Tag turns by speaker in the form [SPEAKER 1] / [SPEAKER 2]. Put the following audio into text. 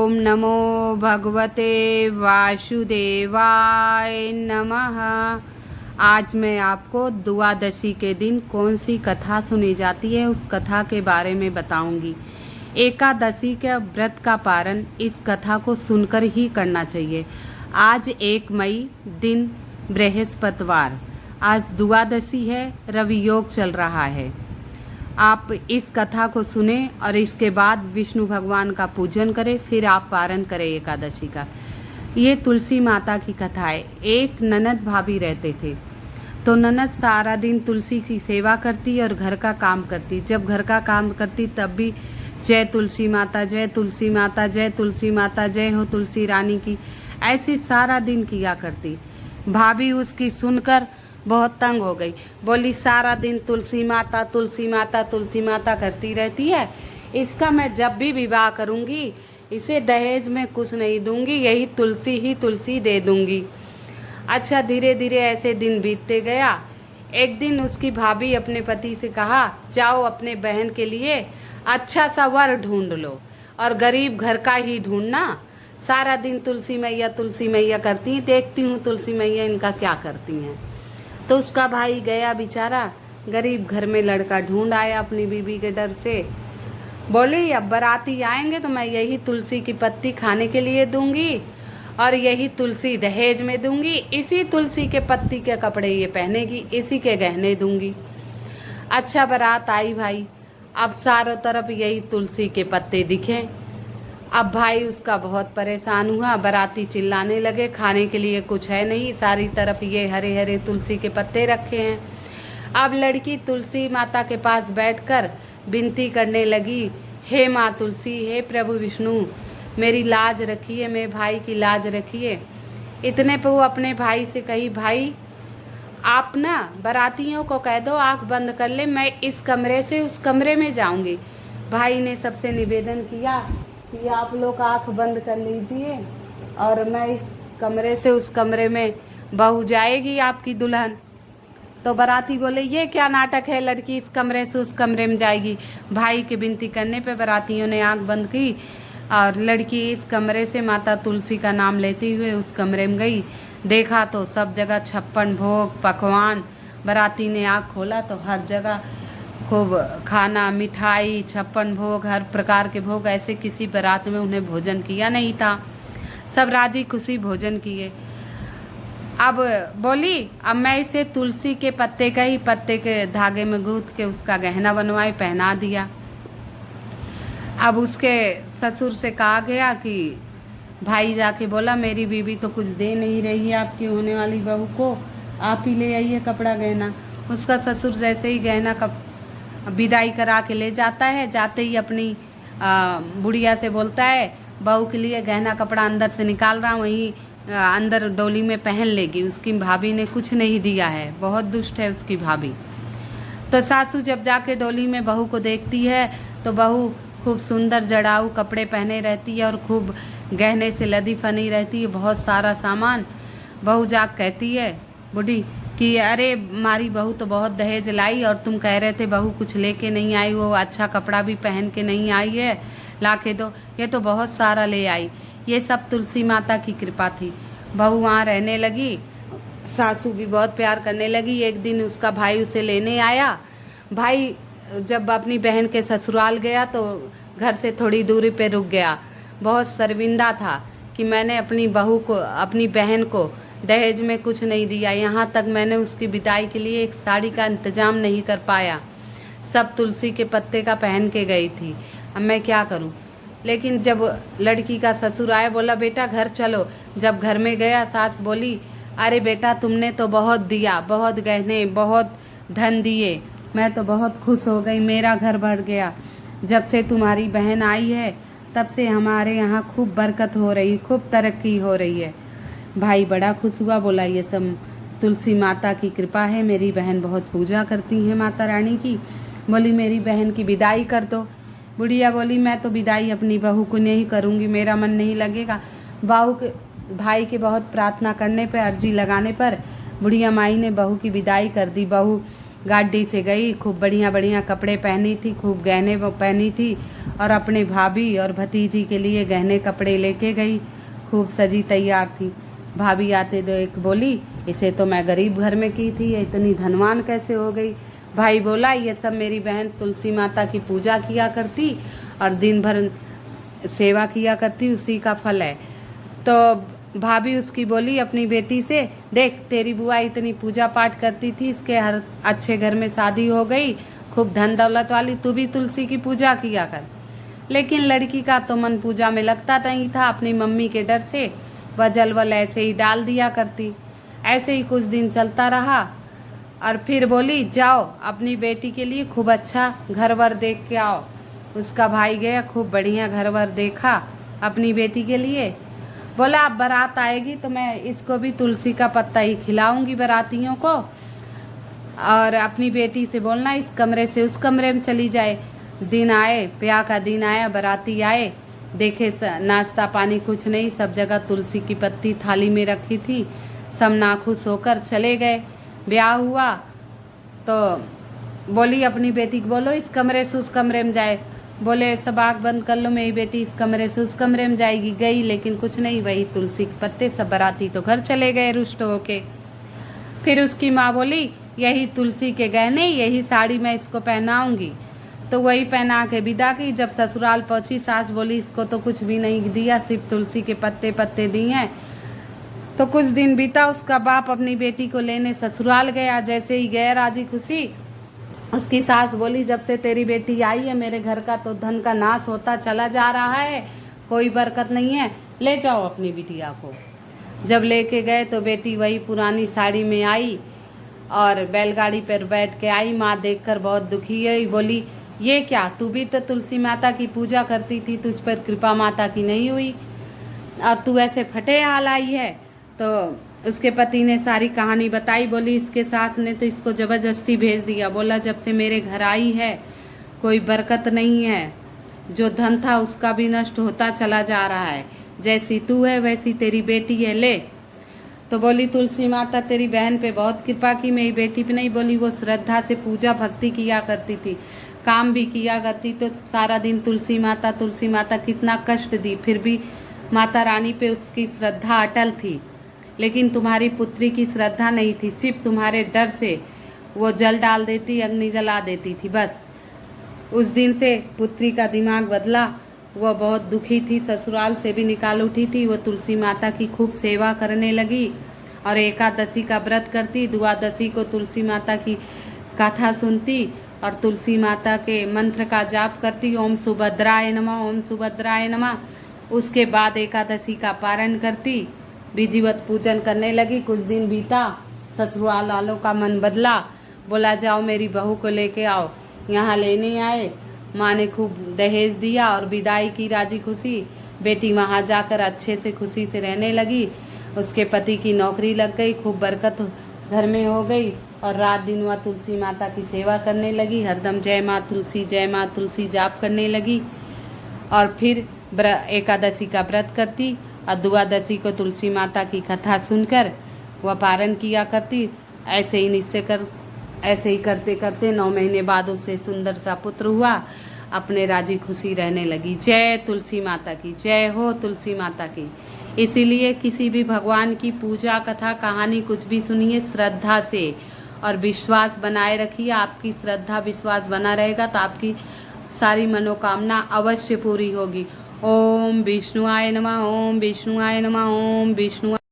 [SPEAKER 1] ओम नमो भगवते वासुदेवाय नमः। आज मैं आपको द्वादशी के दिन कौन सी कथा सुनी जाती है उस कथा के बारे में बताऊंगी। एकादशी के व्रत का पारण इस कथा को सुनकर ही करना चाहिए। आज 1 मई दिन बृहस्पतिवार, आज द्वादशी है, रवि योग चल रहा है। आप इस कथा को सुने और इसके बाद विष्णु भगवान का पूजन करें, फिर आप पारण करें एकादशी का। ये तुलसी माता की कथा है। एक ननद भाभी रहते थे, तो ननद सारा दिन तुलसी की सेवा करती और घर का काम करती। जब घर का काम करती तब भी जय तुलसी माता, जय तुलसी माता, जय तुलसी माता, जय हो तुलसी रानी की, ऐसे सारा दिन किया करती। भाभी उसकी सुनकर बहुत तंग हो गई, बोली सारा दिन तुलसी माता तुलसी माता तुलसी माता करती रहती है, इसका मैं जब भी विवाह करूँगी इसे दहेज में कुछ नहीं दूंगी, यही तुलसी ही तुलसी दे दूंगी। अच्छा, धीरे धीरे ऐसे दिन बीतते गया। एक दिन उसकी भाभी अपने पति से कहा, जाओ अपने बहन के लिए अच्छा सा वर ढूंढ लो और गरीब घर का ही ढूंढना। सारा दिन तुलसी मैया करती हैं, देखती हूँ तुलसी मैया इनका क्या करती हैं। तो उसका भाई गया बेचारा, गरीब घर में लड़का ढूंढ आया अपनी बीवी के डर से। बोली अब बाराती आएंगे तो मैं यही तुलसी की पत्ती खाने के लिए दूंगी और यही तुलसी दहेज में दूंगी, इसी तुलसी के पत्ती के कपड़े ये पहनेगी, इसी के गहने दूंगी। अच्छा, बारात आई भाई, अब चारों तरफ यही तुलसी के पत्ते दिखे। अब भाई उसका बहुत परेशान हुआ, बाराती चिल्लाने लगे, खाने के लिए कुछ है नहीं, सारी तरफ ये हरे हरे तुलसी के पत्ते रखे हैं। अब लड़की तुलसी माता के पास बैठकर विनती करने लगी, हे माँ तुलसी, हे प्रभु विष्णु, मेरी लाज रखिए, मेरे भाई की लाज रखिए। इतने पे वो अपने भाई से कही, भाई आप ना बारातियों को कह दो आँख बंद कर ले, मैं इस कमरे से उस कमरे में जाऊंगी। भाई ने सबसे निवेदन किया कि आप लोग आँख बंद कर लीजिए और मैं इस कमरे से उस कमरे में, बहू जाएगी आपकी दुल्हन। तो बाराती बोले, ये क्या नाटक है, लड़की इस कमरे से उस कमरे में जाएगी। भाई की विनती करने पे बारातियों ने आँख बंद की और लड़की इस कमरे से माता तुलसी का नाम लेते हुए उस कमरे में गई। देखा तो सब जगह 56 भोग पकवान। बाराती ने आँख खोला तो हर जगह खूब खाना, मिठाई, 56 भोग, हर प्रकार के भोग। ऐसे किसी बारात में उन्हें भोजन किया नहीं था, सब राजी खुशी भोजन किए। अब बोली, अब मैं इसे तुलसी के पत्ते का ही पत्ते के धागे में गूंथ के उसका गहना बनवाए, पहना दिया। अब उसके ससुर से कहा गया कि भाई जाके बोला, मेरी बीवी तो कुछ दे नहीं रही है आपकी होने वाली बहू को, आप ही ले आइए कपड़ा गहना। उसका ससुर जैसे ही गहना विदाई करा के ले जाता है, जाते ही अपनी बुढ़िया से बोलता है, बहू के लिए गहना कपड़ा अंदर से निकाल रहा हूँ, वहीं अंदर डोली में पहन लेगी। उसकी भाभी ने कुछ नहीं दिया है, बहुत दुष्ट है उसकी भाभी। तो सासू जब जाके डोली में बहू को देखती है तो बहू खूब सुंदर जड़ाऊ कपड़े पहने रहती है और खूब गहने से लदी फनी रहती है, बहुत सारा सामान। बहू जाके कहती है बूढ़ी कि अरे हमारी बहू तो बहुत दहेज लाई और तुम कह रहे थे बहू कुछ लेके नहीं आई, वो अच्छा कपड़ा भी पहन के नहीं आई है, ला के दो। ये तो बहुत सारा ले आई। ये सब तुलसी माता की कृपा थी। बहू वहाँ रहने लगी, सासू भी बहुत प्यार करने लगी। एक दिन उसका भाई उसे लेने आया। भाई जब अपनी बहन के ससुराल गया तो घर से थोड़ी दूरी पे रुक गया। बहुत शर्मिंदा था कि मैंने अपनी बहू को, अपनी बहन को दहेज में कुछ नहीं दिया, यहाँ तक मैंने उसकी विदाई के लिए एक साड़ी का इंतजाम नहीं कर पाया, सब तुलसी के पत्ते का पहन के गई थी, अब मैं क्या करूं। लेकिन जब लड़की का ससुर आया, बोला बेटा घर चलो। जब घर में गया, सास बोली, अरे बेटा तुमने तो बहुत दिया, बहुत गहने, बहुत धन दिए, मैं तो बहुत खुश हो गई, मेरा घर भर गया। जब से तुम्हारी बहन आई है तब से हमारे यहाँ खूब बरकत हो रही, खूब तरक्की हो रही है। भाई बड़ा खुश हुआ, बोला ये सब तुलसी माता की कृपा है, मेरी बहन बहुत पूजा करती है माता रानी की। बोली मेरी बहन की विदाई कर दो। बुढ़िया बोली, मैं तो विदाई अपनी बहू को नहीं करूँगी, मेरा मन नहीं लगेगा। बहू के भाई के बहुत प्रार्थना करने पर, अर्जी लगाने पर बुढ़िया माई ने बहू की विदाई कर दी। बहू गाड़ी से गई, खूब बढ़िया बढ़िया कपड़े पहनी थी, खूब गहने पहनी थी और अपने भाभी और भतीजी के लिए गहने कपड़े लेके गई। खूब सजी तैयार थी। भाभी आते देख बोली, इसे तो मैं गरीब घर में की थी, ये इतनी धनवान कैसे हो गई। भाई बोला, ये सब मेरी बहन तुलसी माता की पूजा किया करती और दिन भर सेवा किया करती, उसी का फल है। तो भाभी उसकी बोली अपनी बेटी से, देख तेरी बुआ इतनी पूजा पाठ करती थी, इसके हर अच्छे घर में शादी हो गई, खूब धन दौलत वाली, तू भी तुलसी की पूजा किया कर। लेकिन लड़की का तो मन पूजा में लगता नहीं था। अपनी मम्मी के डर से वह जलवल ऐसे ही डाल दिया करती। ऐसे ही कुछ दिन चलता रहा और फिर बोली, जाओ अपनी बेटी के लिए खूब अच्छा घर वर देख के आओ। उसका भाई गया, खूब बढ़िया घर वर देखा अपनी बेटी के लिए। बोला, अब बारात आएगी तो मैं इसको भी तुलसी का पत्ता ही खिलाऊंगी बारातियों को, और अपनी बेटी से बोलना इस कमरे से उस कमरे में चली जाए। दिन आए, ब्याह का दिन आया, बाराती आए, देखे नाश्ता पानी कुछ नहीं, सब जगह तुलसी की पत्ती थाली में रखी थी। सब नाखुश होकर चले गए। ब्याह हुआ तो बोली अपनी बेटी को, बोलो इस कमरे से उस कमरे में जाए। बोले, सब आँख बंद कर लो, मेरी बेटी इस कमरे से उस कमरे में जाएगी। गई, लेकिन कुछ नहीं, वही तुलसी के पत्ते। सब बाराती तो घर चले गए रुष्ट होके। फिर उसकी माँ बोली, यही तुलसी के गहने, यही साड़ी मैं इसको पहनाऊंगी। तो वही पहना के विदा की। जब ससुराल पहुंची, सास बोली, इसको तो कुछ भी नहीं दिया, सिर्फ तुलसी के पत्ते पत्ते दिए हैं। तो कुछ दिन बीता, उसका बाप अपनी बेटी को लेने ससुराल गया। जैसे ही गया राजी खुशी, उसकी सास बोली, जब से तेरी बेटी आई है मेरे घर का तो धन का नाश होता चला जा रहा है, कोई बरकत नहीं है, ले जाओ अपनी बिटिया को। जब लेके गए तो बेटी वही पुरानी साड़ी में आई और बैलगाड़ी पर बैठ के आई। माँ देखकर बहुत दुखी हुई, बोली, ये क्या, तू भी तो तुलसी माता की पूजा करती थी, तुझ पर कृपा माता की नहीं हुई और तू ऐसे फटे हाल आई है। तो उसके पति ने सारी कहानी बताई। बोली, इसके सास ने तो इसको ज़बरदस्ती भेज दिया। बोला, जब से मेरे घर आई है कोई बरकत नहीं है, जो धन था उसका भी नष्ट होता चला जा रहा है, जैसी तू है वैसी तेरी बेटी है, ले। तो बोली, तुलसी माता तेरी बहन पे बहुत कृपा की, मेरी बेटी पे नहीं। बोली, वो श्रद्धा से पूजा भक्ति किया करती थी, काम भी किया करती, तो सारा दिन तुलसी माता कितना कष्ट दी, फिर भी माता रानी पे उसकी श्रद्धा अटल थी। लेकिन तुम्हारी पुत्री की श्रद्धा नहीं थी, सिर्फ तुम्हारे डर से वो जल डाल देती, अग्नि जला देती थी, बस। उस दिन से पुत्री का दिमाग बदला। वह बहुत दुखी थी, ससुराल से भी निकाल उठी थी। वो तुलसी माता की खूब सेवा करने लगी और एकादशी का व्रत करती, द्वादशी को तुलसी माता की कथा सुनती और तुलसी माता के मंत्र का जाप करती, ओम सुभद्राय नमः, ओम सुभद्राय नमः। उसके बाद एकादशी का पारण करती, विधिवत पूजन करने लगी। कुछ दिन बीता, ससुराल वालों का मन बदला। बोला, जाओ मेरी बहू को लेके आओ। यहाँ लेने आए। माँ ने खूब दहेज दिया और विदाई की राजी खुशी। बेटी वहाँ जाकर अच्छे से खुशी से रहने लगी। उसके पति की नौकरी लग गई, खूब बरकत घर में हो गई और रात दिन वह तुलसी माता की सेवा करने लगी। हरदम जय माँ तुलसी जाप करने लगी। और फिर एकादशी का व्रत करती और द्वादशी को तुलसी माता की कथा सुनकर वह पारण किया करती। ऐसे ही करते करते 9 महीने बाद उसे सुंदर सा पुत्र हुआ। अपने राजी खुशी रहने लगी। जय तुलसी माता की, जय हो तुलसी माता की। इसीलिए किसी भी भगवान की पूजा कथा कहानी कुछ भी सुनिए श्रद्धा से और विश्वास बनाए रखिए। आपकी श्रद्धा विश्वास बना रहेगा तो आपकी सारी मनोकामना अवश्य पूरी होगी। ओम विष्णुआय नमः, ओम विष्णुआय नमः, ओम विष्णु।